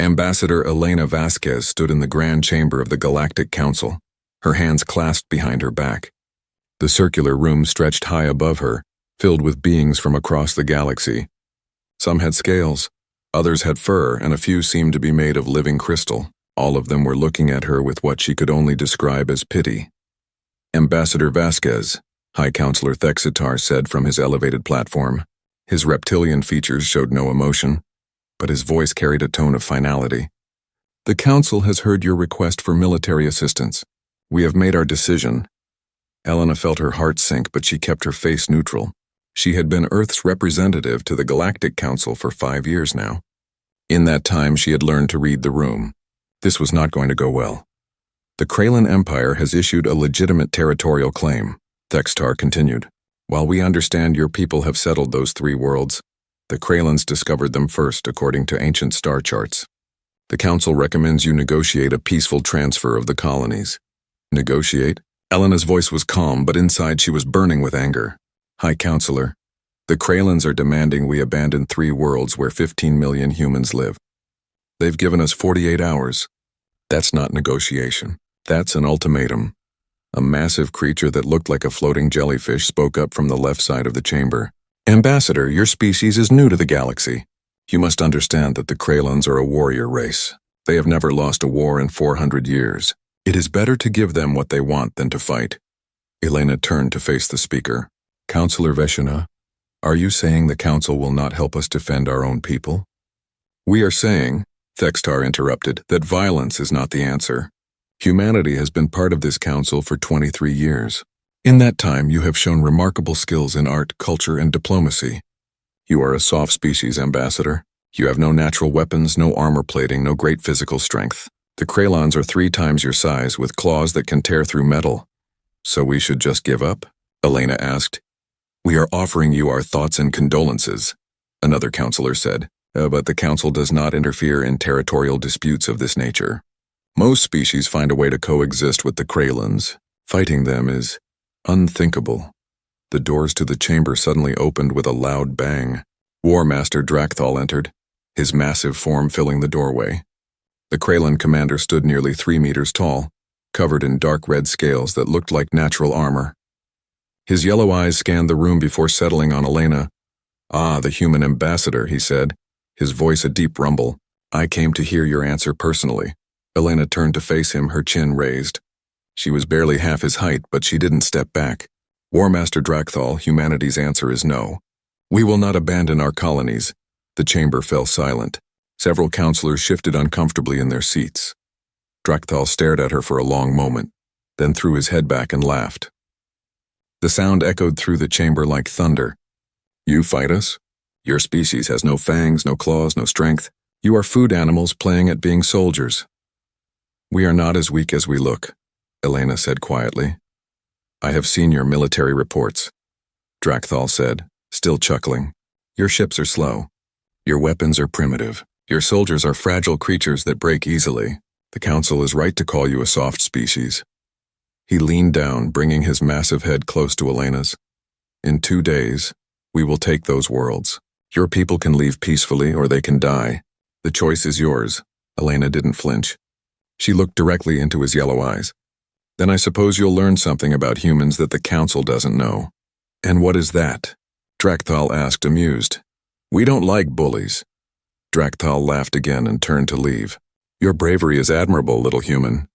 Ambassador Elena Vasquez stood in the grand chamber of the Galactic Council, her hands clasped behind her back. The circular room stretched high above her, filled with beings from across the galaxy. Some had scales, others had fur, and a few seemed to be made of living crystal. All of them were looking at her with what she could only describe as pity. Ambassador Vasquez, High Counselor Thexitar said from his elevated platform. His reptilian features showed no emotion, but his voice carried a tone of finality. The Council has heard your request for military assistance. We have made our decision. Elena felt her heart sink, but she kept her face neutral. She had been Earth's representative to the Galactic Council for 5 years now. In that time, she had learned to read the room. This was not going to go well. The Kraylan Empire has issued a legitimate territorial claim, Thexitar continued. While we understand your people have settled those 3 worlds, the Kraylans discovered them first according to ancient star charts. The Council recommends you negotiate a peaceful transfer of the colonies. Negotiate? Elena's voice was calm, but inside she was burning with anger. High Counselor, the Kraylans are demanding we abandon 3 worlds where 15 million humans live. They've given us 48 hours. That's not negotiation. That's an ultimatum. A massive creature that looked like a floating jellyfish spoke up from the left side of the chamber. Ambassador, your species is new to the galaxy. You must understand that the Kraylans are a warrior race. They have never lost a war in 400 years. It is better to give them what they want than to fight. Elena turned to face the speaker. Counselor Veshina, are you saying the Council will not help us defend our own people? We are saying, Thexitar interrupted, that violence is not the answer. Humanity has been part of this council for 23 years. In that time, you have shown remarkable skills in art, culture, and diplomacy. You are a soft species, Ambassador. You have no natural weapons, no armor plating, no great physical strength. The Kraylans are 3 times your size, with claws that can tear through metal. So we should just give up? Elena asked. We are offering you our thoughts and condolences, another counselor said, but the council does not interfere in territorial disputes of this nature. Most species find a way to coexist with the Kraylans. Fighting them is unthinkable. The doors to the chamber suddenly opened with a loud bang. War Master Drakthal entered, his massive form filling the doorway. The Kraylan commander stood nearly 3 meters tall, covered in dark red scales that looked like natural armor. His yellow eyes scanned the room before settling on Elena. Ah, the human ambassador, he said, his voice a deep rumble. I came to hear your answer personally. Elena turned to face him, her chin raised. She was barely half his height, but she didn't step back. War Master Drakthal, humanity's answer is no. We will not abandon our colonies. The chamber fell silent. Several counselors shifted uncomfortably in their seats. Drakthal stared at her for a long moment, then threw his head back and laughed. The sound echoed through the chamber like thunder. You fight us? Your species has no fangs, no claws, no strength. You are food animals playing at being soldiers. We are not as weak as we look, Elena said quietly. I have seen your military reports, Drakthal said, still chuckling. Your ships are slow. Your weapons are primitive. Your soldiers are fragile creatures that break easily. The Council is right to call you a soft species. He leaned down, bringing his massive head close to Elena's. In 2 days, we will take those worlds. Your people can leave peacefully or they can die. The choice is yours. Elena didn't flinch. She looked directly into his yellow eyes. Then I suppose you'll learn something about humans that the Council doesn't know. And what is that? Drakthal asked, amused. We don't like bullies. Drakthal laughed again and turned to leave. Your bravery is admirable, little human.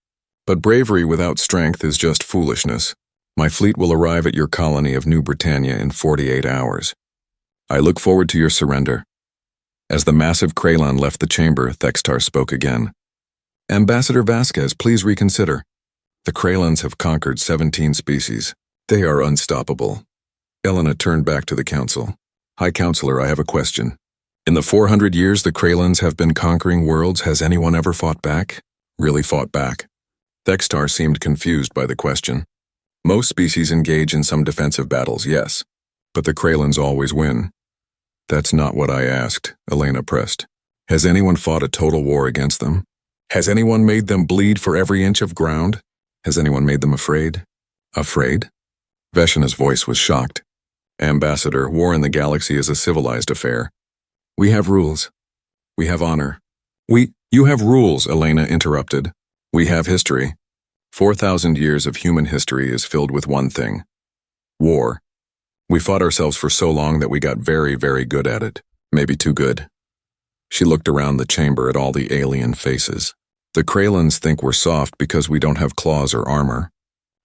But bravery without strength is just foolishness. My fleet will arrive at your colony of New Britannia in 48 hours. I look forward to your surrender. As the massive Kraylan left the chamber, Thexitar spoke again. Ambassador Vasquez, please reconsider. The Kraylans have conquered 17 species. They are unstoppable. Elena turned back to the council. High Counselor, I have a question. In the 400 years the Kraylans have been conquering worlds, has anyone ever fought back? Really fought back? Thexitar seemed confused by the question. Most species engage in some defensive battles, yes. But the Kraylans always win. That's not what I asked, Elena pressed. Has anyone fought a total war against them? Has anyone made them bleed for every inch of ground? Has anyone made them afraid? Afraid? Veshina's voice was shocked. Ambassador, war in the galaxy is a civilized affair. We have rules. We have honor. You have rules, Elena interrupted. We have history. 4,000 years of human history is filled with one thing. War. We fought ourselves for so long that we got very, very good at it. Maybe too good. She looked around the chamber at all the alien faces. The Kralins think we're soft because we don't have claws or armor.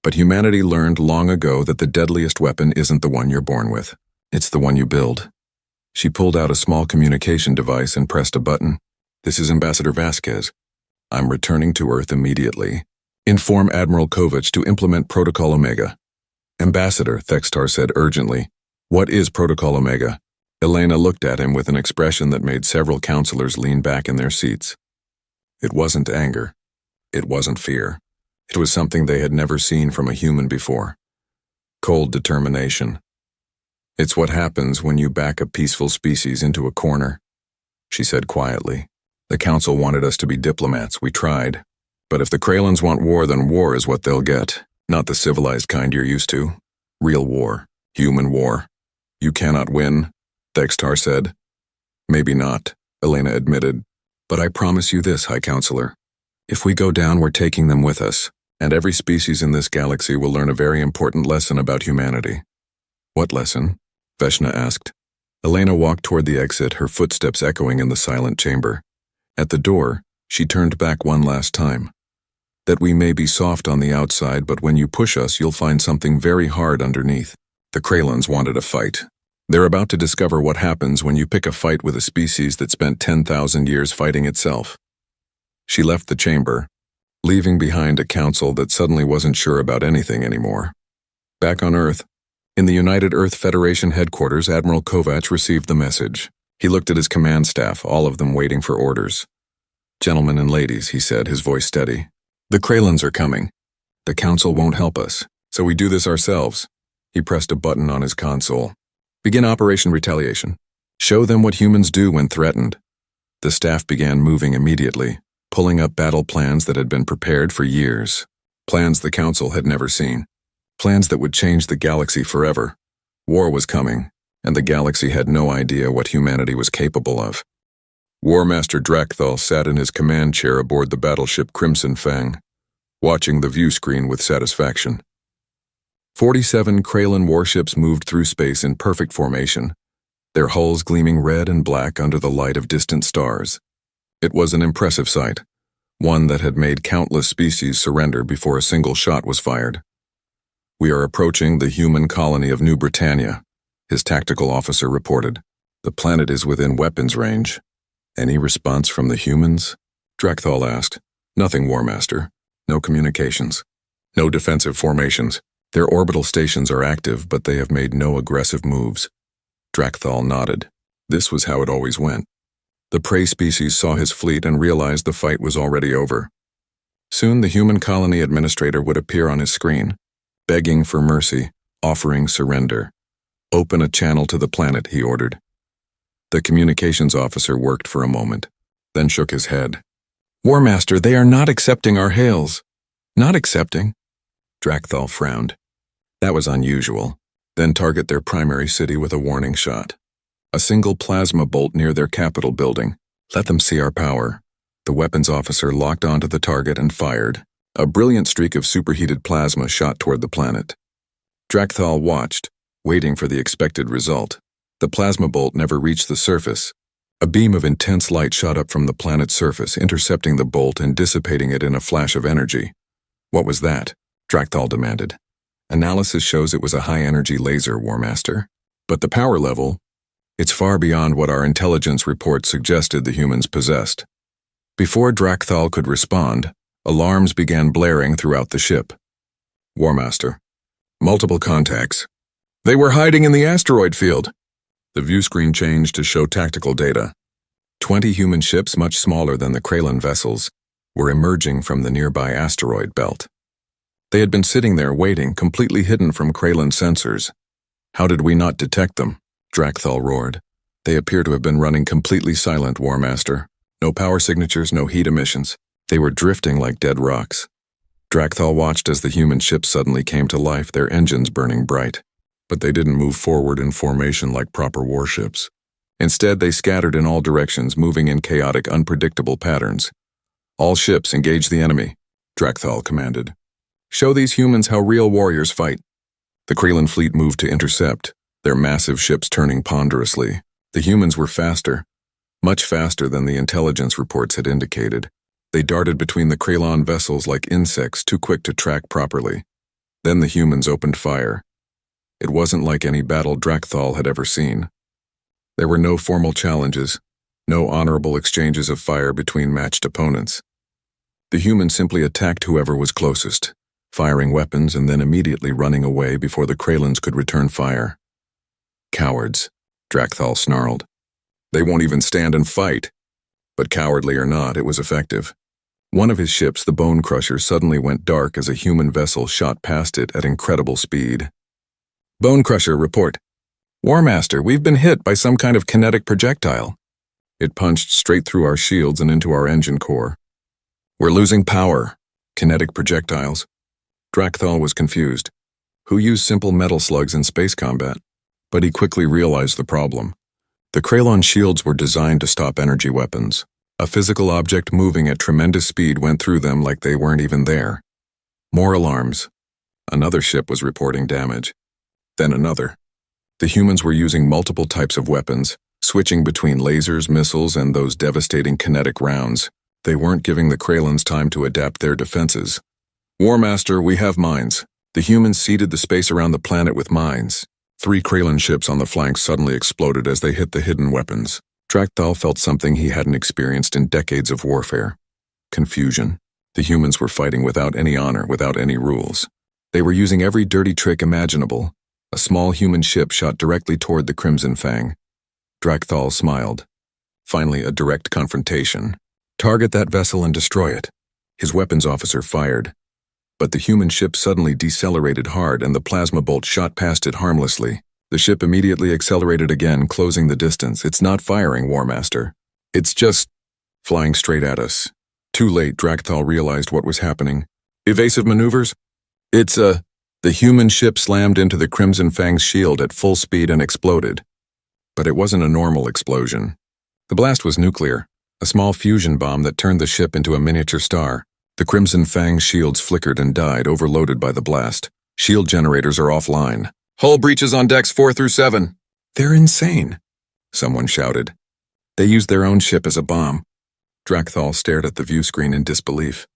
But humanity learned long ago that the deadliest weapon isn't the one you're born with. It's the one you build. She pulled out a small communication device and pressed a button. This is Ambassador Vasquez. I'm returning to Earth immediately. Inform Admiral Kovac to implement Protocol Omega. Ambassador, Thextar said urgently. What is Protocol Omega? Elena looked at him with an expression that made several counselors lean back in their seats. It wasn't anger. It wasn't fear. It was something they had never seen from a human before. Cold determination. It's what happens when you back a peaceful species into a corner, she said quietly. The council wanted us to be diplomats. We tried. But if the Kralins want war, then war is what they'll get. Not the civilized kind you're used to. Real war. Human war. You cannot win, Thextar said. Maybe not, Elena admitted. But I promise you this, High Counselor. If we go down, we're taking them with us. And every species in this galaxy will learn a very important lesson about humanity. What lesson? Veshna asked. Elena walked toward the exit, her footsteps echoing in the silent chamber. At the door, she turned back one last time. That we may be soft on the outside, but when you push us, you'll find something very hard underneath. The Kralins wanted a fight. They're about to discover what happens when you pick a fight with a species that spent 10,000 years fighting itself. She left the chamber, leaving behind a council that suddenly wasn't sure about anything anymore. Back on Earth, in the United Earth Federation headquarters, Admiral Kovac received the message. He looked at his command staff, all of them waiting for orders. Gentlemen and ladies, he said, his voice steady. The Kralins are coming. The council won't help us, so we do this ourselves. He pressed a button on his console. Begin Operation Retaliation. Show them what humans do when threatened. The staff began moving immediately, pulling up battle plans that had been prepared for years. Plans the council had never seen. Plans that would change the galaxy forever. War was coming, and the galaxy had no idea what humanity was capable of. War Master Drakthal sat in his command chair aboard the battleship Crimson Fang, watching the view screen with satisfaction. 47 Kralin warships moved through space in perfect formation, their hulls gleaming red and black under the light of distant stars. It was an impressive sight, one that had made countless species surrender before a single shot was fired. We are approaching the human colony of New Britannia, his tactical officer reported. The planet is within weapons range. Any response from the humans? Drakthal asked. Nothing, War Master. No communications. No defensive formations. Their orbital stations are active, but they have made no aggressive moves. Drakthal nodded. This was how it always went. The prey species saw his fleet and realized the fight was already over. Soon the human colony administrator would appear on his screen, begging for mercy, offering surrender. Open a channel to the planet, he ordered. The communications officer worked for a moment, then shook his head. War Master, they are not accepting our hails. Not accepting? Drakthal frowned. That was unusual. Then target their primary city with a warning shot. A single plasma bolt near their capital building. Let them see our power. The weapons officer locked onto the target and fired. A brilliant streak of superheated plasma shot toward the planet. Drakthal watched, waiting for the expected result. The plasma bolt never reached the surface. A beam of intense light shot up from the planet's surface, intercepting the bolt and dissipating it in a flash of energy. What was that? Drakthal demanded. Analysis shows it was a high-energy laser, War Master. But the power level? It's far beyond what our intelligence report suggested the humans possessed. Before Drakthal could respond, alarms began blaring throughout the ship. War Master. Multiple contacts. They were hiding in the asteroid field. The view screen changed to show tactical data. 20 human ships, much smaller than the Kralin vessels, were emerging from the nearby asteroid belt. They had been sitting there waiting, completely hidden from Kralin sensors. How did we not detect them? Drakthal roared. They appear to have been running completely silent, War Master. No power signatures, no heat emissions. They were drifting like dead rocks. Drakthal watched as the human ships suddenly came to life, their engines burning bright. But they didn't move forward in formation like proper warships. Instead, they scattered in all directions, moving in chaotic, unpredictable patterns. "All ships, engage the enemy," Drakthal commanded. "Show these humans how real warriors fight." The Kraylan fleet moved to intercept, their massive ships turning ponderously. The humans were faster, much faster than the intelligence reports had indicated. They darted between the Kraylan vessels like insects, too quick to track properly. Then the humans opened fire. It wasn't like any battle Drakthal had ever seen. There were no formal challenges, no honorable exchanges of fire between matched opponents. The humans simply attacked whoever was closest, firing weapons and then immediately running away before the Kraylans could return fire. "Cowards," Drakthal snarled. "They won't even stand and fight." But cowardly or not, it was effective. One of his ships, the Bone Crusher, suddenly went dark as a human vessel shot past it at incredible speed. "Bone Crusher, report. War Master, we've been hit by some kind of kinetic projectile. It punched straight through our shields and into our engine core. We're losing power." "Kinetic projectiles?" Drakthal was confused. Who used simple metal slugs in space combat? But he quickly realized the problem. The Kraylan shields were designed to stop energy weapons. A physical object moving at tremendous speed went through them like they weren't even there. More alarms. Another ship was reporting damage. Then another. The humans were using multiple types of weapons, switching between lasers, missiles, and those devastating kinetic rounds. They weren't giving the Kraylans time to adapt their defenses. "War Master, we have mines." The humans seeded the space around the planet with mines. 3 Kraylan ships on the flanks suddenly exploded as they hit the hidden weapons. Drakthal felt something he hadn't experienced in decades of warfare. Confusion. The humans were fighting without any honor, without any rules. They were using every dirty trick imaginable. A small human ship shot directly toward the Crimson Fang. Drakthal smiled. Finally, a direct confrontation. "Target that vessel and destroy it." His weapons officer fired. But the human ship suddenly decelerated hard and the plasma bolt shot past it harmlessly. The ship immediately accelerated again, closing the distance. "It's not firing, War Master. It's just flying straight at us." Too late, Drakthal realized what was happening. "Evasive maneuvers?" The human ship slammed into the Crimson Fang's shield at full speed and exploded. But it wasn't a normal explosion. The blast was nuclear, a small fusion bomb that turned the ship into a miniature star. The Crimson Fang's shields flickered and died, overloaded by the blast. "Shield generators are offline. Hull breaches on decks 4 through 7. "They're insane," someone shouted. "They used their own ship as a bomb." Drakthal stared at the view screen in disbelief.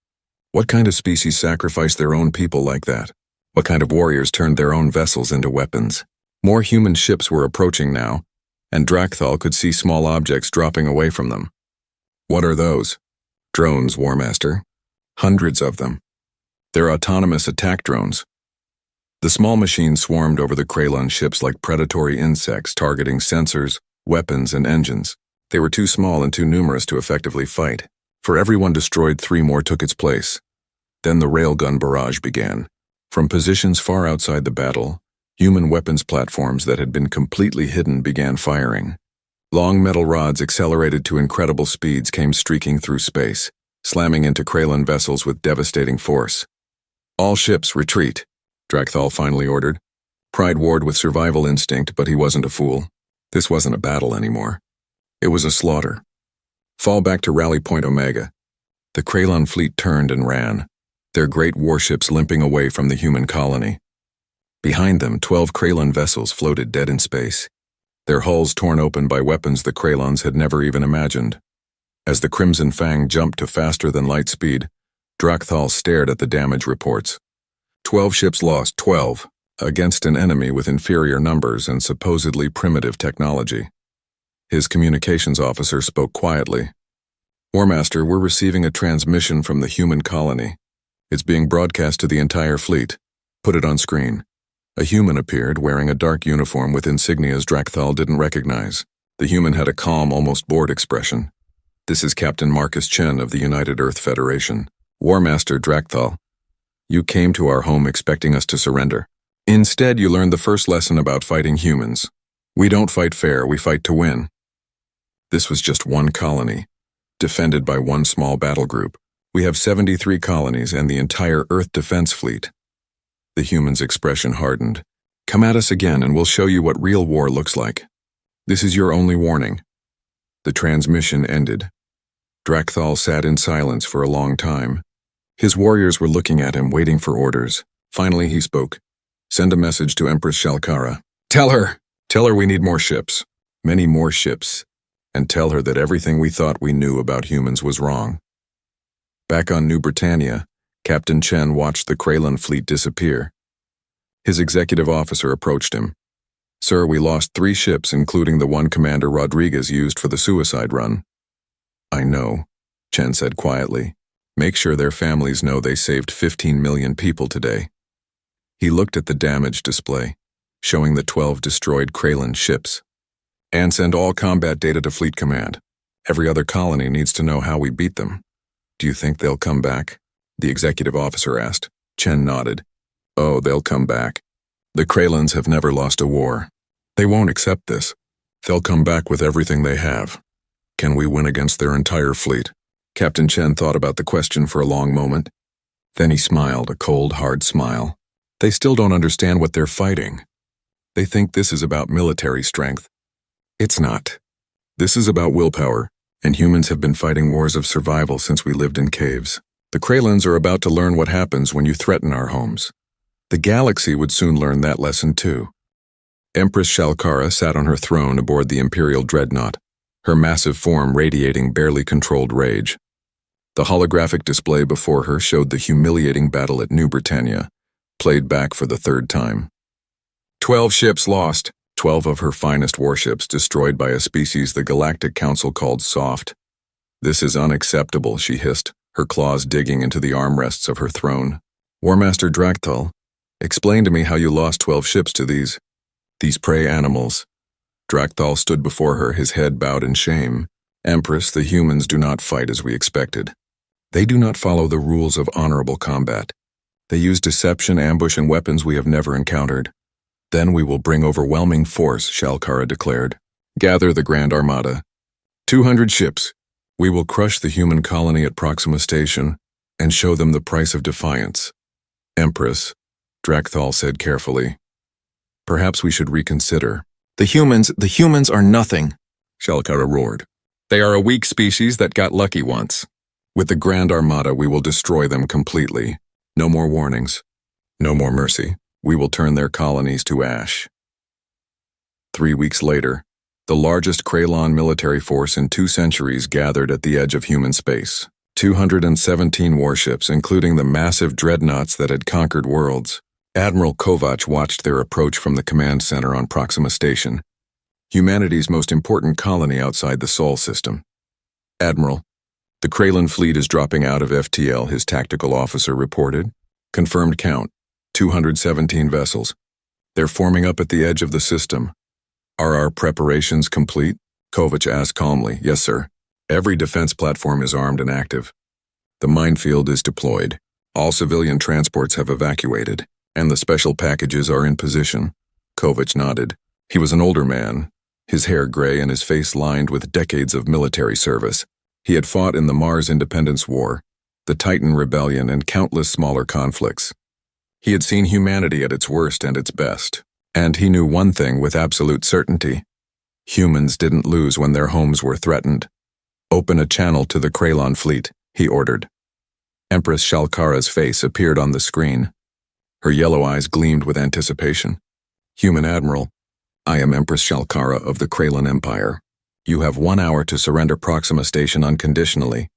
What kind of species sacrificed their own people like that? What kind of warriors turned their own vessels into weapons? More human ships were approaching now, and Drakthal could see small objects dropping away from them. "What are those?" "Drones, War Master. Hundreds of them. They're autonomous attack drones." The small machines swarmed over the Kraylan ships like predatory insects, targeting sensors, weapons, and engines. They were too small and too numerous to effectively fight. For every one destroyed, 3 more took its place. Then the railgun barrage began. From positions far outside the battle, human weapons platforms that had been completely hidden began firing. Long metal rods accelerated to incredible speeds came streaking through space, slamming into Kraylan vessels with devastating force. "All ships, retreat," Drakthal finally ordered. Pride warred with survival instinct, but he wasn't a fool. This wasn't a battle anymore. It was a slaughter. "Fall back to Rally Point Omega." The Kraylan fleet turned and ran, their great warships limping away from the human colony. Behind them, 12 Kraylan vessels floated dead in space, their hulls torn open by weapons the Kraylans had never even imagined. As the Crimson Fang jumped to faster-than-light speed, Drakthal stared at the damage reports. 12 ships lost, 12, against an enemy with inferior numbers and supposedly primitive technology. His communications officer spoke quietly. "War Master, we're receiving a transmission from the human colony. It's being broadcast to the entire fleet. Put it on screen." A human appeared, wearing a dark uniform with insignias Drakthal didn't recognize. The human had a calm, almost bored expression. "This is Captain Marcus Chen of the United Earth Federation. War Master Drakthal, you came to our home expecting us to surrender. Instead, you learned the first lesson about fighting humans. We don't fight fair, we fight to win." This was just one colony, defended by one small battle group. "We have 73 colonies and the entire Earth Defense Fleet." The human's expression hardened. "Come at us again and we'll show you what real war looks like." This is your only warning. The transmission ended. Drakthal sat in silence for a long time. His warriors were looking at him, waiting for orders. Finally he spoke. Send a message to Empress Shalkara. Tell her we need more ships. Many more ships. And tell her that everything we thought we knew about humans was wrong. Back on New Britannia, Captain Chen watched the Kraylan fleet disappear. His executive officer approached him. Sir, we lost 3 ships, including the one Commander Rodriguez used for the suicide run. I know, Chen said quietly. Make sure their families know they saved 15 million people today. He looked at the damage display, showing the 12 destroyed Kraylan ships. And send all combat data to Fleet Command. Every other colony needs to know how we beat them. Do you think they'll come back? The executive officer asked. Chen nodded. Oh, they'll come back. The Kraylans have never lost a war. They won't accept this. They'll come back with everything they have. Can we win against their entire fleet? Captain Chen thought about the question for a long moment. Then he smiled, a cold, hard smile. They still don't understand what they're fighting. They think this is about military strength. It's not. This is about willpower, and humans have been fighting wars of survival since we lived in caves. The Kraylans are about to learn what happens when you threaten our homes. The galaxy would soon learn that lesson too. Empress Shalkara sat on her throne aboard the Imperial Dreadnought, her massive form radiating barely controlled rage. The holographic display before her showed the humiliating battle at New Britannia, played back for the 3rd time. 12 ships lost, 12 of her finest warships destroyed by a species the Galactic Council called soft. This is unacceptable, she hissed, her claws digging into the armrests of her throne. War Master Drakthal, explain to me how you lost 12 ships to these prey animals. Drakthal stood before her, his head bowed in shame. Empress, the humans do not fight as we expected. They do not follow the rules of honorable combat. They use deception, ambush, and weapons we have never encountered. Then we will bring overwhelming force, Shalkara declared. Gather the Grand Armada. 200 ships. We will crush the human colony at Proxima Station and show them the price of defiance. Empress, Drakthal said carefully. Perhaps we should reconsider. The humans are nothing, Shalkara roared. They are a weak species that got lucky once. With the Grand Armada, we will destroy them completely. No more warnings. No more mercy. We will turn their colonies to ash. 3 weeks later, the largest Kraylan military force in 2 centuries gathered at the edge of human space. 217 warships, including the massive dreadnoughts that had conquered worlds. Admiral Kovac watched their approach from the command center on Proxima Station, humanity's most important colony outside the Sol system. Admiral, the Kraylan fleet is dropping out of FTL, his tactical officer reported. Confirmed count, 217 vessels. They're forming up at the edge of the system. Are our preparations complete? Kovac asked calmly. Yes, sir. Every defense platform is armed and active. The minefield is deployed. All civilian transports have evacuated, and the special packages are in position. Kovac nodded. He was an older man, his hair gray and his face lined with decades of military service. He had fought in the Mars Independence War, the Titan Rebellion, and countless smaller conflicts. He had seen humanity at its worst and its best, and he knew one thing with absolute certainty. Humans didn't lose when their homes were threatened. Open a channel to the Kraylan fleet, he ordered. Empress Shalkara's face appeared on the screen. Her yellow eyes gleamed with anticipation. Human Admiral, I am Empress Shalkara of the Kraylan Empire. You have 1 hour to surrender Proxima Station unconditionally,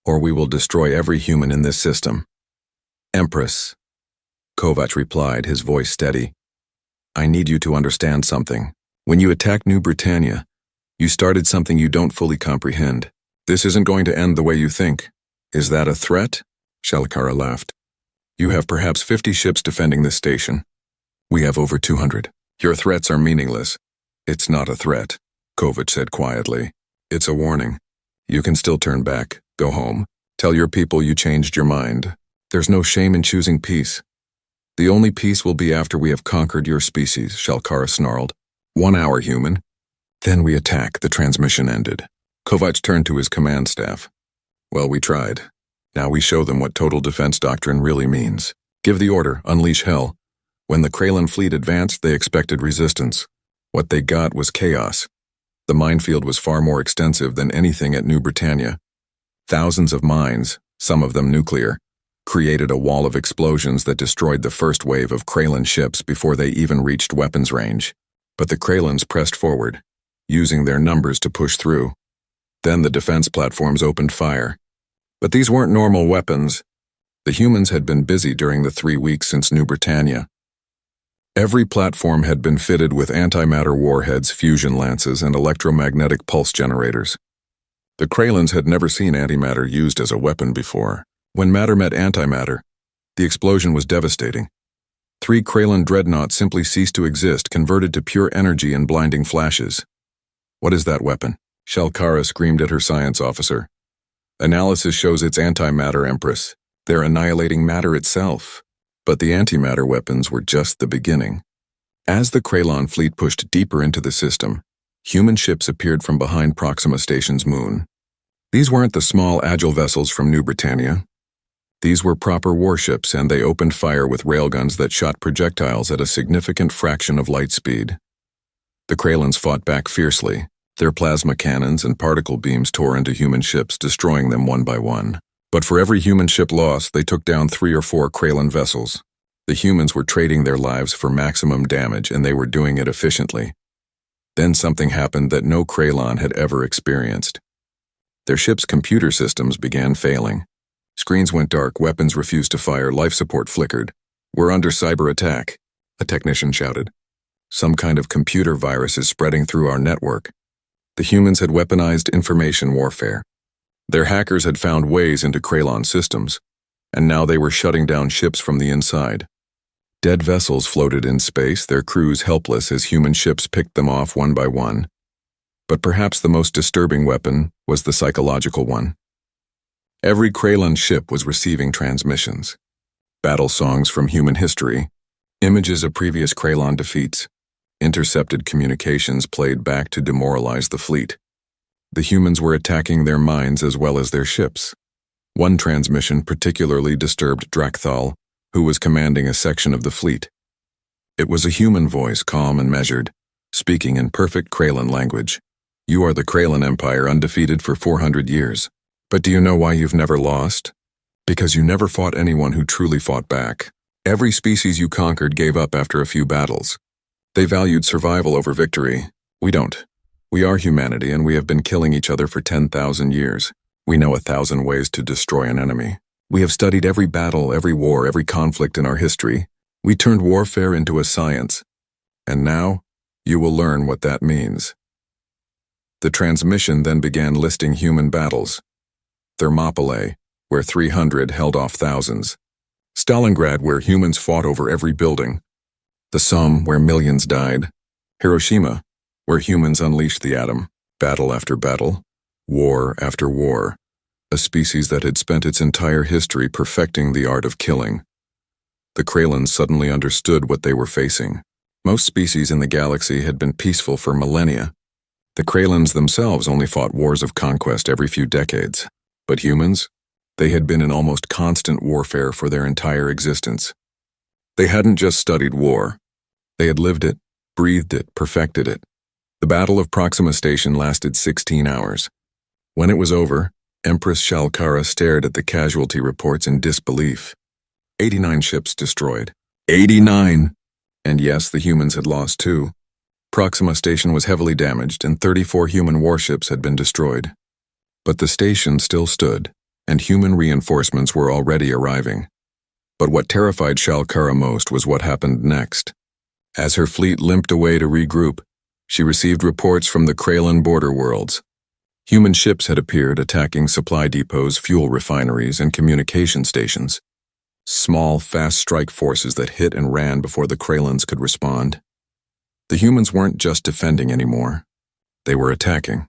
or we will destroy every human in this system. Empress, Kovac replied, his voice steady. I need you to understand something. When you attacked New Britannia, you started something you don't fully comprehend. This isn't going to end the way you think. Is that a threat? Shalkara laughed. You have perhaps 50 ships defending this station. We have over 200. Your threats are meaningless. It's not a threat, Kovac said quietly. It's a warning. You can still turn back, go home. Tell your people you changed your mind. There's no shame in choosing peace. The only peace will be after we have conquered your species, Shalkara snarled. 1 hour, human. Then we attack, the transmission ended. Kovac turned to his command staff. Well, we tried. Now we show them what total defense doctrine really means. Give the order, unleash hell. When the Kraylan fleet advanced, they expected resistance. What they got was chaos. The minefield was far more extensive than anything at New Britannia. Thousands of mines, some of them nuclear, created a wall of explosions that destroyed the first wave of Kraylan ships before they even reached weapons range. But the Kraylans pressed forward, using their numbers to push through. Then the defense platforms opened fire. But these weren't normal weapons. The humans had been busy during the 3 weeks since New Britannia. Every platform had been fitted with antimatter warheads, fusion lances, and electromagnetic pulse generators. The Kraylans had never seen antimatter used as a weapon before. When matter met antimatter, the explosion was devastating. 3 Kraylan dreadnoughts simply ceased to exist, converted to pure energy in blinding flashes. "What is that weapon?" Shalkara screamed at her science officer. "Analysis shows it's antimatter, Empress. They're annihilating matter itself." But the antimatter weapons were just the beginning. As the Kraylan fleet pushed deeper into the system, human ships appeared from behind Proxima Station's moon. These weren't the small, agile vessels from New Britannia. These were proper warships, and they opened fire with railguns that shot projectiles at a significant fraction of light speed. The Kraylans fought back fiercely. Their plasma cannons and particle beams tore into human ships, destroying them one by one. But for every human ship lost, they took down 3 or 4 Kraylan vessels. The humans were trading their lives for maximum damage, and they were doing it efficiently. Then something happened that no Kraylan had ever experienced. Their ship's computer systems began failing. Screens went dark, weapons refused to fire, life support flickered. "We're under cyber attack," a technician shouted. "Some kind of computer virus is spreading through our network." The humans had weaponized information warfare. Their hackers had found ways into Kraylan systems, and now they were shutting down ships from the inside. Dead vessels floated in space, their crews helpless as human ships picked them off one by one. But perhaps the most disturbing weapon was the psychological one. Every Kraylan ship was receiving transmissions. Battle songs from human history, images of previous Kraylan defeats, intercepted communications played back to demoralize the fleet. The humans were attacking their minds as well as their ships. One transmission particularly disturbed Drakthal, who was commanding a section of the fleet. It was a human voice, calm and measured, speaking in perfect Kraylan language. "You are the Kraylan Empire, undefeated for 400 years. But do you know why you've never lost? Because you never fought anyone who truly fought back. Every species you conquered gave up after a few battles. They valued survival over victory. We don't. We are humanity, and we have been killing each other for 10,000 years. We know 1,000 ways to destroy an enemy. We have studied every battle, every war, every conflict in our history. We turned warfare into a science. And now, you will learn what that means." The transmission then began listing human battles. Thermopylae, where 300 held off thousands. Stalingrad, where humans fought over every building. The Somme, where millions died. Hiroshima, where humans unleashed the atom. Battle after battle, war after war. A species that had spent its entire history perfecting the art of killing. The Kraylans suddenly understood what they were facing. Most species in the galaxy had been peaceful for millennia. The Kraylans themselves only fought wars of conquest every few decades. But humans? They had been in almost constant warfare for their entire existence. They hadn't just studied war. They had lived it, breathed it, perfected it. The Battle of Proxima Station lasted 16 hours. When it was over, Empress Shalkara stared at the casualty reports in disbelief. 89 ships destroyed. 89! And yes, the humans had lost too. Proxima Station was heavily damaged, and 34 human warships had been destroyed. But the station still stood, and human reinforcements were already arriving. But what terrified Shalkara most was what happened next. As her fleet limped away to regroup, she received reports from the Kraylan border worlds. Human ships had appeared, attacking supply depots, fuel refineries, and communication stations. Small, fast strike forces that hit and ran before the Kraylans could respond. The humans weren't just defending anymore. They were attacking.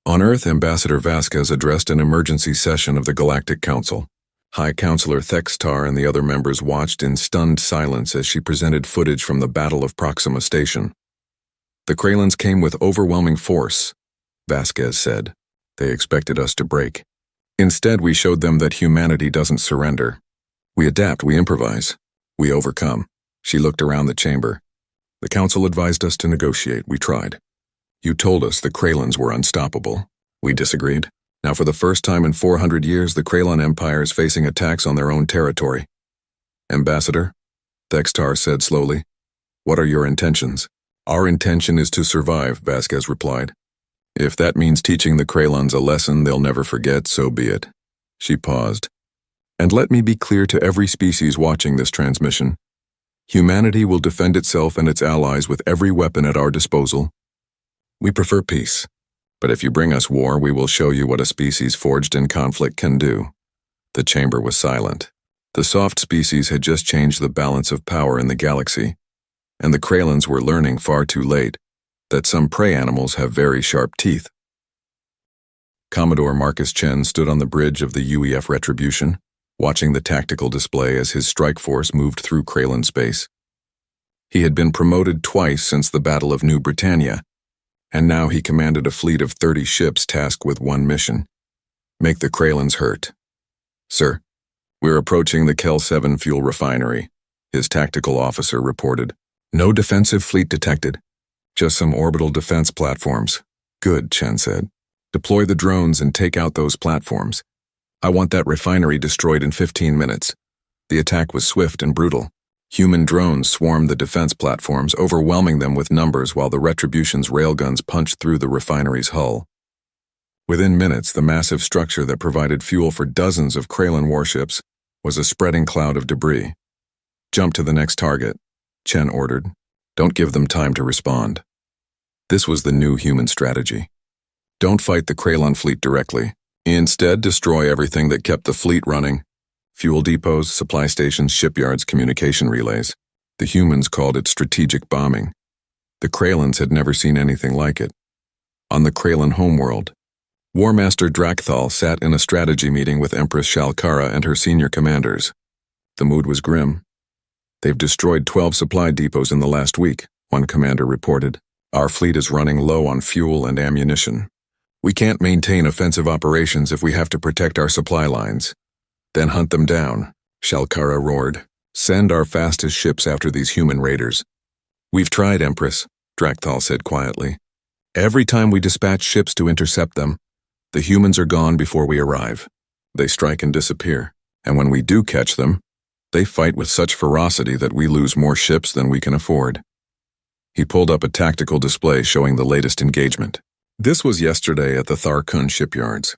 On Earth, Ambassador Vasquez addressed an emergency session of the Galactic Council. High Counselor Thextar and the other members watched in stunned silence as she presented footage from the Battle of Proxima Station. "The Kraylans came with overwhelming force," Vasquez said. "They expected us to break. Instead, we showed them that humanity doesn't surrender. We adapt, we improvise, we overcome." She looked around the chamber. "The Council advised us to negotiate. We tried. You told us the Kralins were unstoppable. We disagreed. Now for the first time in 400 years, the Kralin Empire is facing attacks on their own territory. Ambassador, Thextar said slowly, what are your intentions? Our intention is to survive, Vasquez replied. If that means teaching the Kralins a lesson they'll never forget, so be it. She paused. And let me be clear to every species watching this transmission. Humanity will defend itself and its allies with every weapon at our disposal. We prefer peace, but if you bring us war, we will show you what a species forged in conflict can do. The chamber was silent. The soft species had just changed the balance of power in the galaxy, and the Kralins were learning far too late that some prey animals have very sharp teeth. Commodore Marcus Chen stood on the bridge of the UEF Retribution, watching the tactical display as his strike force moved through Kralin space. He had been promoted twice since the Battle of New Britannia, and now he commanded a fleet of 30 ships tasked with one mission: make the Kralins hurt. Sir, we're approaching the Kel 7 fuel refinery, his tactical officer reported. No defensive fleet detected, just some orbital defense platforms. Good, Chen said. Deploy the drones and take out those platforms. I want that refinery destroyed in 15 minutes. The attack was swift and brutal. Human drones swarmed the defense platforms, overwhelming them with numbers while the Retribution's railguns punched through the refinery's hull. Within minutes, the massive structure that provided fuel for dozens of Kralin warships was a spreading cloud of debris. Jump to the next target, Chen ordered. Don't give them time to respond. This was the new human strategy. Don't fight the Kralin fleet directly. Instead, destroy everything that kept the fleet running. Fuel depots, supply stations, shipyards, communication relays. The humans called it strategic bombing. The Kralins had never seen anything like it. On the Kralin homeworld, War Master Drakthal sat in a strategy meeting with Empress Shalkara and her senior commanders. The mood was grim. They've destroyed 12 supply depots in the last week, one commander reported. Our fleet is running low on fuel and ammunition. We can't maintain offensive operations if we have to protect our supply lines. Then hunt them down, Shalkara roared. Send our fastest ships after these human raiders. We've tried, Empress, Drakthal said quietly. Every time we dispatch ships to intercept them, the humans are gone before we arrive. They strike and disappear, and when we do catch them, they fight with such ferocity that we lose more ships than we can afford. He pulled up a tactical display showing the latest engagement. This was yesterday at the Tharkun shipyards.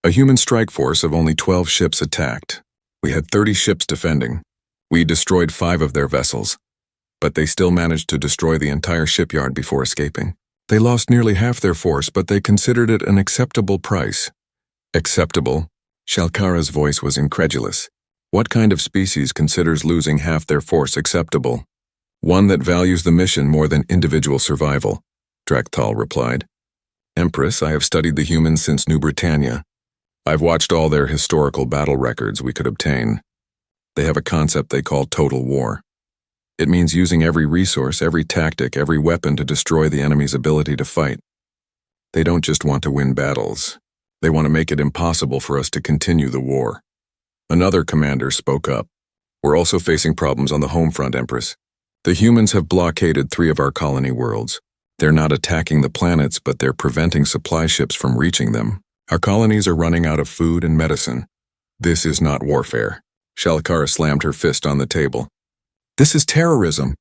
A human strike force of only 12 ships attacked. We had 30 ships defending. We destroyed 5 of their vessels, but they still managed to destroy the entire shipyard before escaping. They lost nearly half their force, but they considered it an acceptable price. Acceptable? Shalkara's voice was incredulous. What kind of species considers losing half their force acceptable? One that values the mission more than individual survival, Drakthal replied. Empress, I have studied the humans since New Britannia. I've watched all their historical battle records we could obtain. They have a concept they call total war. It means using every resource, every tactic, every weapon to destroy the enemy's ability to fight. They don't just want to win battles. They want to make it impossible for us to continue the war. Another commander spoke up. We're also facing problems on the home front, Empress. The humans have blockaded 3 of our colony worlds. They're not attacking the planets, but they're preventing supply ships from reaching them. Our colonies are running out of food and medicine. This is not warfare. Shalkara slammed her fist on the table. This is terrorism.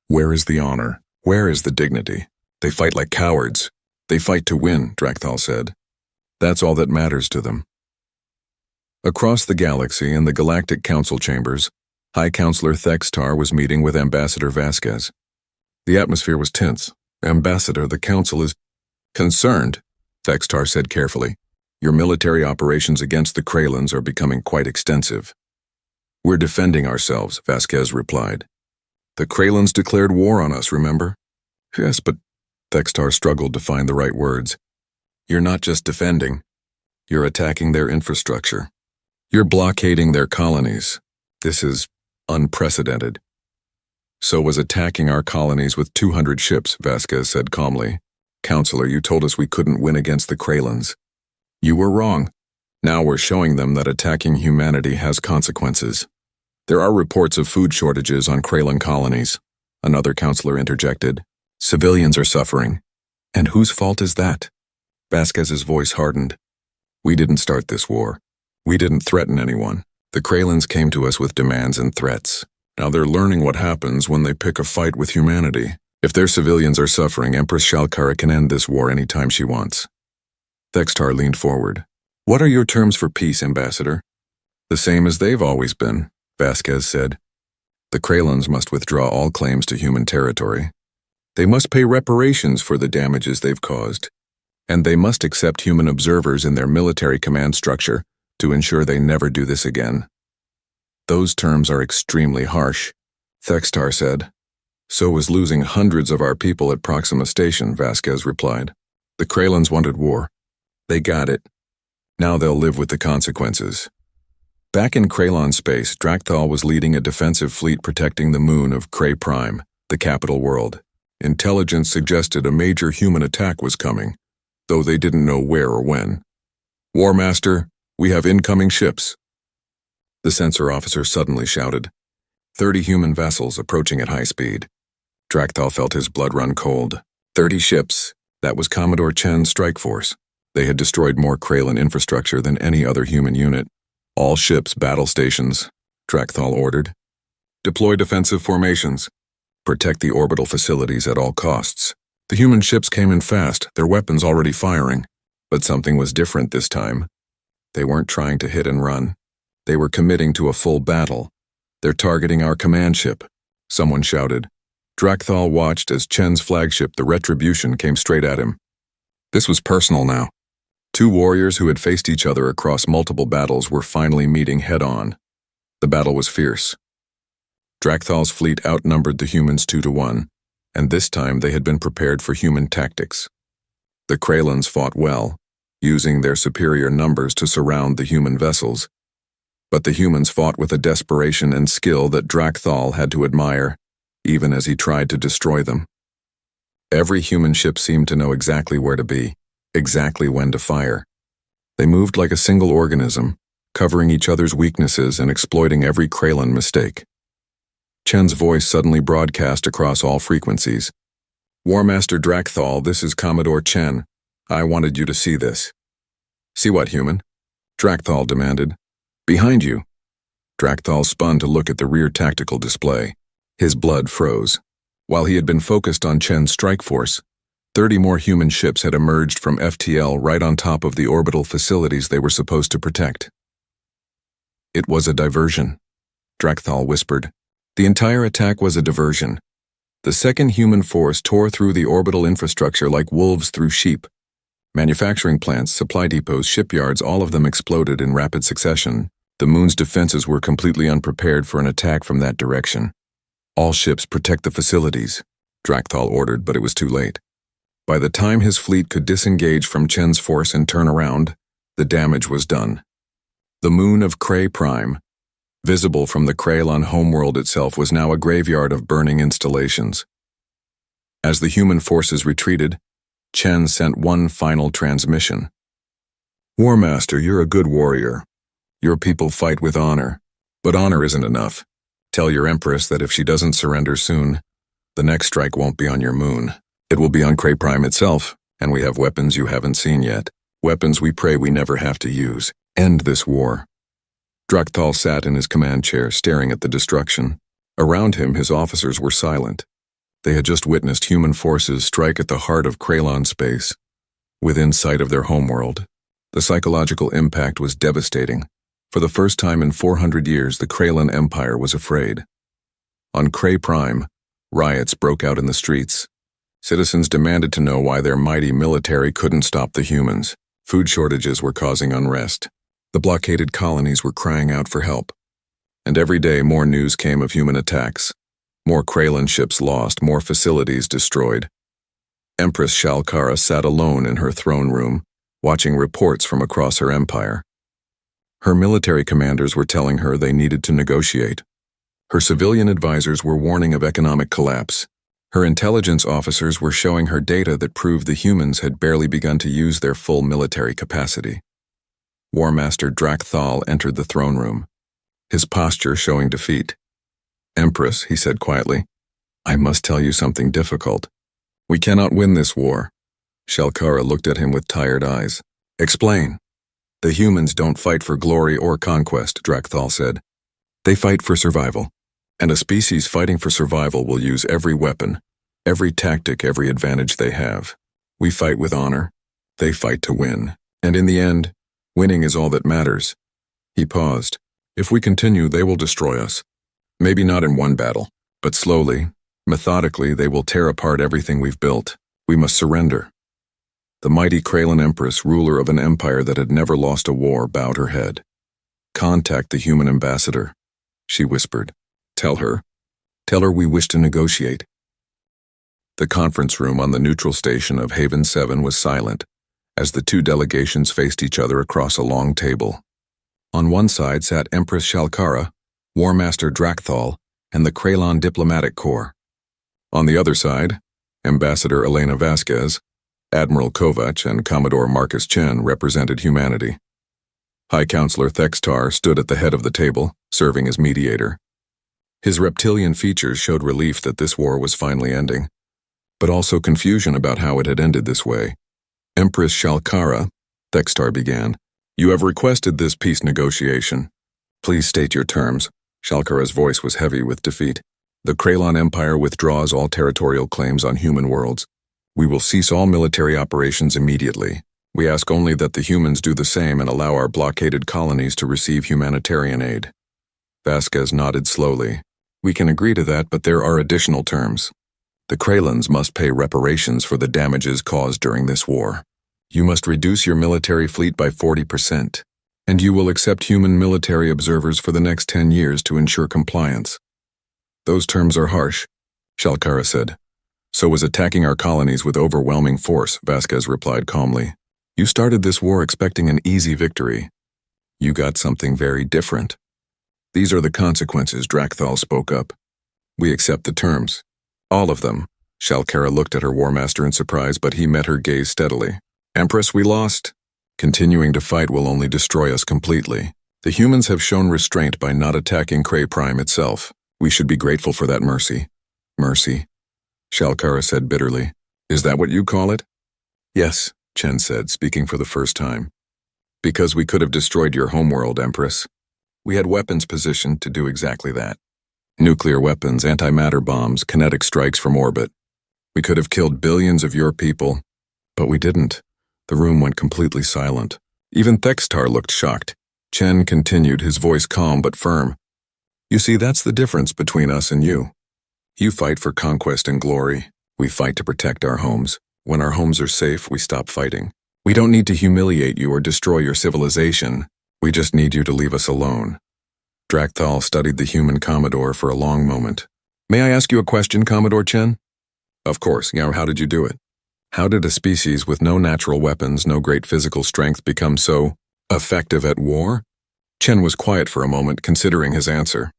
Where is the honor? Where is the dignity? They fight like cowards. They fight to win, Drakthal said. That's all that matters to them. Across the galaxy in the Galactic Council chambers, High Counselor Thextar was meeting with Ambassador Vasquez. The atmosphere was tense. Ambassador, the Council is concerned, Thextar said carefully. Your military operations against the Kralins are becoming quite extensive. We're defending ourselves, Vasquez replied. The Kralins declared war on us, remember? Yes, but Thextar struggled to find the right words. You're not just defending. You're attacking their infrastructure. You're blockading their colonies. This is unprecedented. So was attacking our colonies with 200 ships, Vasquez said calmly. Counselor, you told us we couldn't win against the Kralins. You were wrong. Now we're showing them that attacking humanity has consequences. There are reports of food shortages on Kralin colonies. Another counselor interjected. Civilians are suffering. And whose fault is that? Vasquez's voice hardened. We didn't start this war. We didn't threaten anyone. The Kralins came to us with demands and threats. Now they're learning what happens when they pick a fight with humanity. If their civilians are suffering, Empress Shalkara can end this war anytime she wants. Thextar leaned forward. What are your terms for peace, Ambassador? The same as they've always been, Vasquez said. The Kralins must withdraw all claims to human territory. They must pay reparations for the damages they've caused. And they must accept human observers in their military command structure to ensure they never do this again. Those terms are extremely harsh, Thextar said. So is losing hundreds of our people at Proxima Station, Vasquez replied. The Kralins wanted war. They got it. Now they'll live with the consequences. Back in Kralon space, Drakthal was leading a defensive fleet protecting the moon of Kray Prime, the capital world. Intelligence suggested a major human attack was coming, though they didn't know where or when. War Master, we have incoming ships. The sensor officer suddenly shouted. 30 human vessels approaching at high speed. Drakthal felt his blood run cold. 30 ships. That was Commodore Chen's strike force. They had destroyed more Kralin infrastructure than any other human unit. All ships battle stations, Drakthal ordered. Deploy defensive formations. Protect the orbital facilities at all costs. The human ships came in fast, their weapons already firing. But something was different this time. They weren't trying to hit and run. They were committing to a full battle. They're targeting our command ship, someone shouted. Drakthal watched as Chen's flagship, the Retribution, came straight at him. This was personal now. Two warriors who had faced each other across multiple battles were finally meeting head-on. The battle was fierce. Drakthal's fleet outnumbered the humans 2-1, and this time they had been prepared for human tactics. The Kralins fought well, using their superior numbers to surround the human vessels. But the humans fought with a desperation and skill that Drakthal had to admire, even as he tried to destroy them. Every human ship seemed to know exactly where to be, exactly when to fire. They moved like a single organism, covering each other's weaknesses and exploiting every Kralin mistake. Chen's voice suddenly broadcast across all frequencies. War Master Drakthal, this is Commodore Chen. I wanted you to see this. See what, human? Drakthal demanded. Behind you. Drakthal spun to look at the rear tactical display. His blood froze. While he had been focused on Chen's strike force, 30 more human ships had emerged from FTL right on top of the orbital facilities they were supposed to protect. It was a diversion, Drakthal whispered. The entire attack was a diversion. The second human force tore through the orbital infrastructure like wolves through sheep. Manufacturing plants, supply depots, shipyards, all of them exploded in rapid succession. The moon's defenses were completely unprepared for an attack from that direction. All ships protect the facilities, Drakthal ordered, but it was too late. By the time his fleet could disengage from Chen's force and turn around, the damage was done. The moon of Kray Prime, visible from the Kralon homeworld itself, was now a graveyard of burning installations. As the human forces retreated, Chen sent one final transmission. War Master, you're a good warrior. Your people fight with honor, but honor isn't enough. Tell your Empress that if she doesn't surrender soon, the next strike won't be on your moon. It will be on Kray Prime itself, and we have weapons you haven't seen yet. Weapons we pray we never have to use. End this war. Drakthal sat in his command chair, staring at the destruction. Around him, his officers were silent. They had just witnessed human forces strike at the heart of Kralon space, within sight of their homeworld. The psychological impact was devastating. For the first time in 400 years, the Kralon Empire was afraid. On Kray Prime, riots broke out in the streets. Citizens demanded to know why their mighty military couldn't stop the humans. Food shortages were causing unrest. The blockaded colonies were crying out for help. And every day more news came of human attacks. More Kralin ships lost, more facilities destroyed. Empress Shalkara sat alone in her throne room, watching reports from across her empire. Her military commanders were telling her they needed to negotiate. Her civilian advisors were warning of economic collapse. Her intelligence officers were showing her data that proved the humans had barely begun to use their full military capacity. War Master Drakthal entered the throne room, his posture showing defeat. Empress, he said quietly, I must tell you something difficult. We cannot win this war. Shalkara looked at him with tired eyes. Explain. The humans don't fight for glory or conquest, Drakthal said. They fight for survival. And a species fighting for survival will use every weapon, every tactic, every advantage they have. We fight with honor. They fight to win. And in the end, winning is all that matters. He paused. If we continue, they will destroy us. Maybe not in one battle, but slowly, methodically, they will tear apart everything we've built. We must surrender. The mighty Kraylan Empress, ruler of an empire that had never lost a war, bowed her head. Contact the human ambassador, she whispered. Tell her we wish to negotiate. The conference room on the neutral station of Haven 7 was silent, as the two delegations faced each other across a long table. On one side sat Empress Shalkara, War Master Drakthal, and the Kraylan Diplomatic Corps. On the other side, Ambassador Elena Vasquez, Admiral Kovac, and Commodore Marcus Chen represented humanity. High Counselor Thextar stood at the head of the table, serving as mediator. His reptilian features showed relief that this war was finally ending, but also confusion about how it had ended this way. Empress Shalkara, Thextar began, you have requested this peace negotiation. Please state your terms. Shalkara's voice was heavy with defeat. The Kraylan Empire withdraws all territorial claims on human worlds. We will cease all military operations immediately. We ask only that the humans do the same and allow our blockaded colonies to receive humanitarian aid. Vasquez nodded slowly. We can agree to that, but there are additional terms. The Kraylans must pay reparations for the damages caused during this war. You must reduce your military fleet by 40%, and you will accept human military observers for the next 10 years to ensure compliance. Those terms are harsh, Shalkara said. So was attacking our colonies with overwhelming force, Vasquez replied calmly. You started this war expecting an easy victory. You got something very different. These are the consequences, Drakthal spoke up. We accept the terms. All of them. Shalkara looked at her War Master in surprise, but he met her gaze steadily. Empress, we lost. Continuing to fight will only destroy us completely. The humans have shown restraint by not attacking Kray Prime itself. We should be grateful for that mercy. Mercy? Shalkara said bitterly. Is that what you call it? Yes, Chen said, speaking for the first time. Because we could have destroyed your homeworld, Empress. We had weapons positioned to do exactly that. Nuclear weapons, antimatter bombs, kinetic strikes from orbit. We could have killed billions of your people, but we didn't. The room went completely silent. Even Thextar looked shocked. Chen continued, his voice calm but firm. You see, that's the difference between us and you. You fight for conquest and glory. We fight to protect our homes. When our homes are safe, we stop fighting. We don't need to humiliate you or destroy your civilization. We just need you to leave us alone. Drakthal studied the human Commodore for a long moment. May I ask you a question, Commodore Chen? Of course. Now, how did you do it? How did a species with no natural weapons, no great physical strength become so effective at war? Chen was quiet for a moment, considering his answer.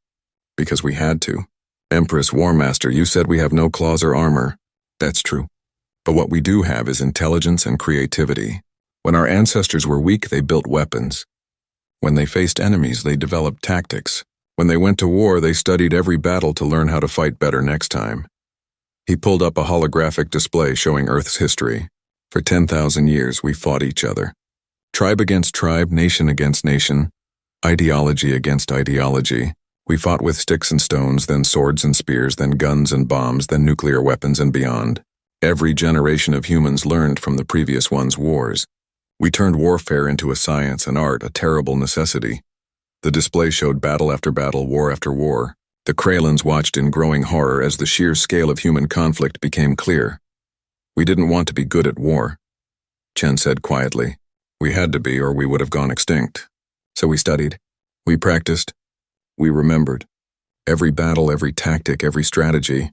Because we had to. Empress War Master, you said we have no claws or armor. That's true. But what we do have is intelligence and creativity. When our ancestors were weak, they built weapons. When they faced enemies, they developed tactics. When they went to war, they studied every battle to learn how to fight better next time. He pulled up a holographic display showing Earth's history. For 10,000 years, we fought each other. Tribe against tribe, nation against nation, ideology against ideology. We fought with sticks and stones, then swords and spears, then guns and bombs, then nuclear weapons and beyond. Every generation of humans learned from the previous one's wars. We turned warfare into a science and art, a terrible necessity. The display showed battle after battle, war after war. The Kraylans watched in growing horror as the sheer scale of human conflict became clear. We didn't want to be good at war, Chen said quietly. We had to be, or we would have gone extinct. So we studied. We practiced. We remembered. Every battle, every tactic, every strategy.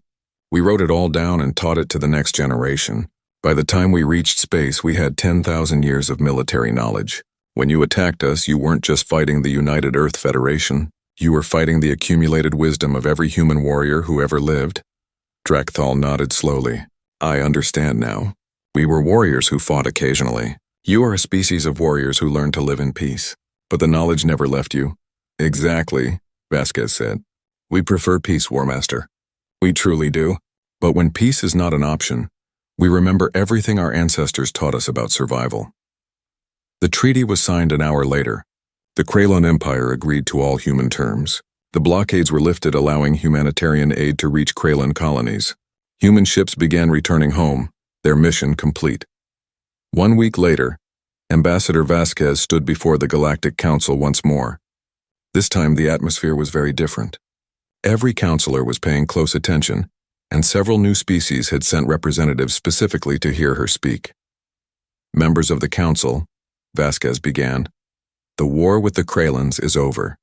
We wrote it all down and taught it to the next generation. By the time we reached space, we had 10,000 years of military knowledge. When you attacked us, you weren't just fighting the United Earth Federation. You were fighting the accumulated wisdom of every human warrior who ever lived. Drakthal nodded slowly. I understand now. We were warriors who fought occasionally. You are a species of warriors who learned to live in peace. But the knowledge never left you. Exactly, Vasquez said. We prefer peace, War Master. We truly do. But when peace is not an option, We remember everything our ancestors taught us about survival. The treaty was signed an hour later. The Kralon Empire agreed to all human terms. The blockades were lifted, allowing humanitarian aid to reach Kralon colonies. Human ships began returning home, their mission complete. 1 week later, Ambassador Vasquez stood before the Galactic Council once more. This time the atmosphere was very different. Every counselor was paying close attention, and several new species had sent representatives specifically to hear her speak. Members of the council, Vasquez began, the war with the Kralons is over.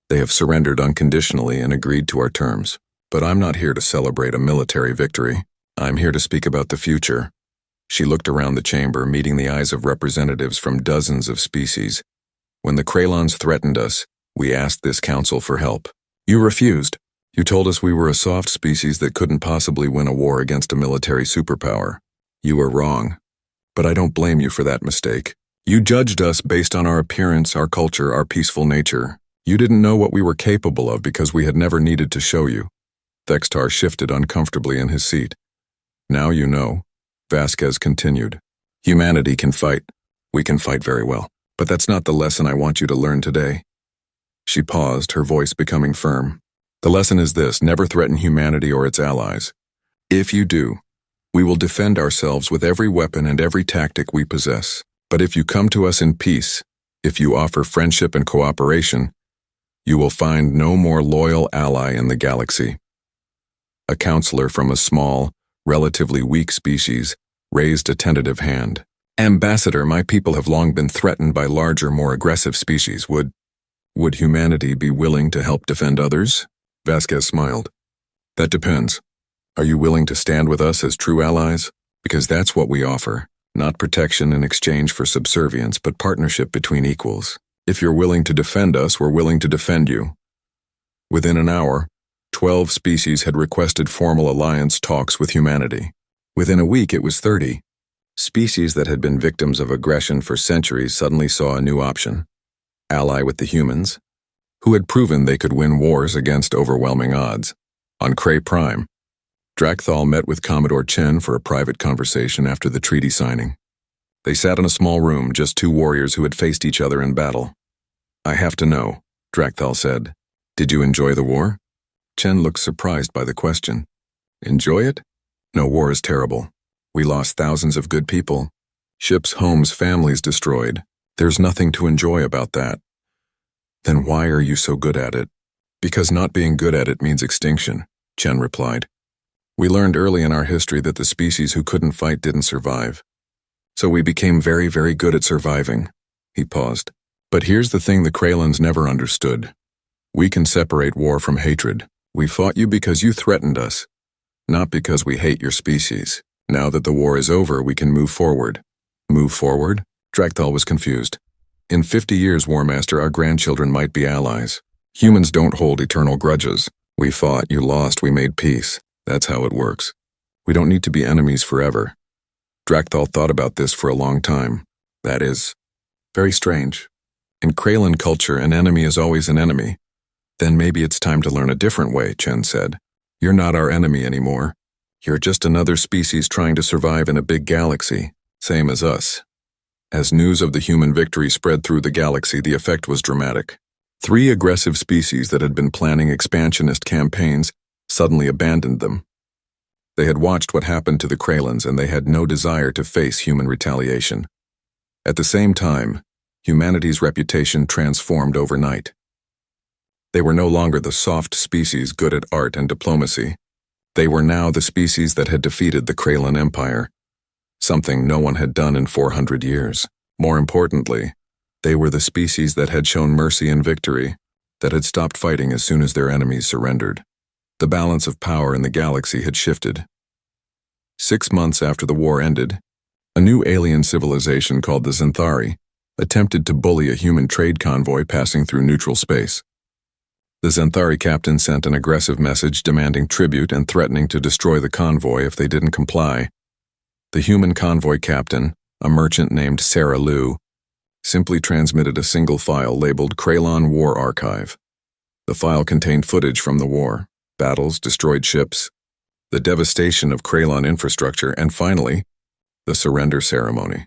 They have surrendered unconditionally and agreed to our terms. But I'm not here to celebrate a military victory. I'm here to speak about the future. She looked around the chamber, meeting the eyes of representatives from dozens of species. When the Kralons threatened us, we asked this council for help. You refused. You told us we were a soft species that couldn't possibly win a war against a military superpower. You were wrong. But I don't blame you for that mistake. You judged us based on our appearance, our culture, our peaceful nature. You didn't know what we were capable of because we had never needed to show you. Thextar shifted uncomfortably in his seat. Now you know, Vasquez continued. Humanity can fight. We can fight very well. But that's not the lesson I want you to learn today. She paused, her voice becoming firm. The lesson is this: never threaten humanity or its allies. If you do, we will defend ourselves with every weapon and every tactic we possess. But if you come to us in peace, if you offer friendship and cooperation, you will find no more loyal ally in the galaxy. A counselor from a small, relatively weak species raised a tentative hand. Ambassador, my people have long been threatened by larger, more aggressive species. Would humanity be willing to help defend others? Vasquez smiled. That depends. Are you willing to stand with us as true allies? Because that's what we offer. Not protection in exchange for subservience, but partnership between equals. If you're willing to defend us, we're willing to defend you. Within an hour, 12 species had requested formal alliance talks with humanity. Within a week, it was 30. Species that had been victims of aggression for centuries suddenly saw a new option. Ally with the humans, who had proven they could win wars against overwhelming odds. On Cray Prime, Drakthal met with Commodore Chen for a private conversation after the treaty signing. They sat in a small room, just two warriors who had faced each other in battle. I have to know, Drakthal said. Did you enjoy the war? Chen looked surprised by the question. Enjoy it? No, war is terrible. We lost thousands of good people. Ships, homes, families destroyed. There's nothing to enjoy about that. Then why are you so good at it? Because not being good at it means extinction, Chen replied. We learned early in our history that the species who couldn't fight didn't survive. So we became very, very good at surviving. He paused. But here's the thing the Kralons never understood. We can separate war from hatred. We fought you because you threatened us, not because we hate your species. Now that the war is over, we can move forward. Move forward? Drakthal was confused. In 50 years, War Master, our grandchildren might be allies. Humans don't hold eternal grudges. We fought, you lost, we made peace. That's how it works. We don't need to be enemies forever. Drakthal thought about this for a long time. That is very strange. In Kralon culture, an enemy is always an enemy. Then maybe it's time to learn a different way, Chen said. You're not our enemy anymore. You're just another species trying to survive in a big galaxy, same as us. As news of the human victory spread through the galaxy, the effect was dramatic. 3 aggressive species that had been planning expansionist campaigns suddenly abandoned them. They had watched what happened to the Kralons, and they had no desire to face human retaliation. At the same time, humanity's reputation transformed overnight. They were no longer the soft species good at art and diplomacy. They were now the species that had defeated the Kralon Empire, something no one had done in 400 years. More importantly, they were the species that had shown mercy and victory, that had stopped fighting as soon as their enemies surrendered. The balance of power in the galaxy had shifted. 6 months after the war ended, a new alien civilization called the Xanthari attempted to bully a human trade convoy passing through neutral space. The Xanthari captain sent an aggressive message demanding tribute and threatening to destroy the convoy if they didn't comply. The human convoy captain, a merchant named Sarah Liu, simply transmitted a single file labeled Kralon War Archive. The file contained footage from the war, battles, destroyed ships, the devastation of Kralon infrastructure, and finally, the surrender ceremony.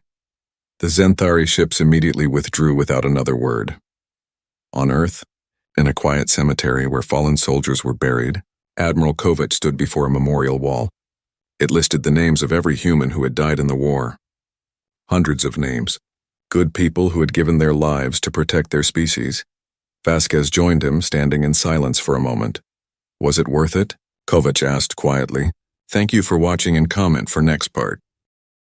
The Zenthari ships immediately withdrew without another word. On Earth, in a quiet cemetery where fallen soldiers were buried, Admiral Kovac stood before a memorial wall. It listed the names of every human who had died in the war. Hundreds of names. Good people who had given their lives to protect their species. Vasquez joined him, standing in silence for a moment. Was it worth it? Kovac asked quietly. Thank you for watching and comment for next part.